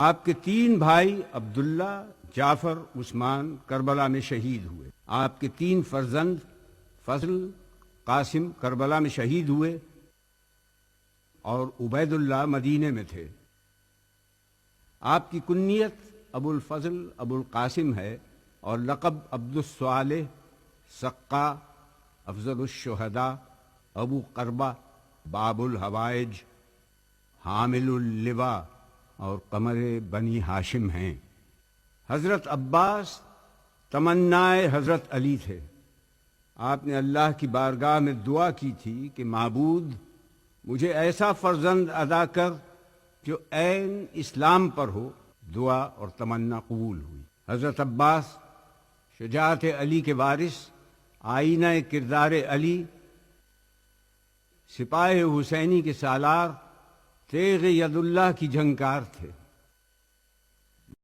آپ کے 3 بھائی عبداللہ، جعفر، عثمان کربلا میں شہید ہوئے۔ آپ کے 3 فرزند فضل، قاسم کربلا میں شہید ہوئے اور عبید اللہ مدینے میں تھے۔ آپ کی کنیت ابو الفضل ابو القاسم ہے اور لقب عبد الصالح، سقا، افضل الشہداء، ابو قربہ، باب الحوائج، حامل اللواء اور قمر بنی ہاشم ہیں۔ حضرت عباس تمنائے حضرت علی تھے۔ آپ نے اللہ کی بارگاہ میں دعا کی تھی کہ معبود مجھے ایسا فرزند عطا کر جو عین اسلام پر ہو۔ دعا اور تمنا قبول ہوئی۔ حضرت عباس شجاعت علی کے وارث، آئینہ کردار علی، سپاہ حسینی کے سالار، تیغ ید اللہ کی جھنکار تھے۔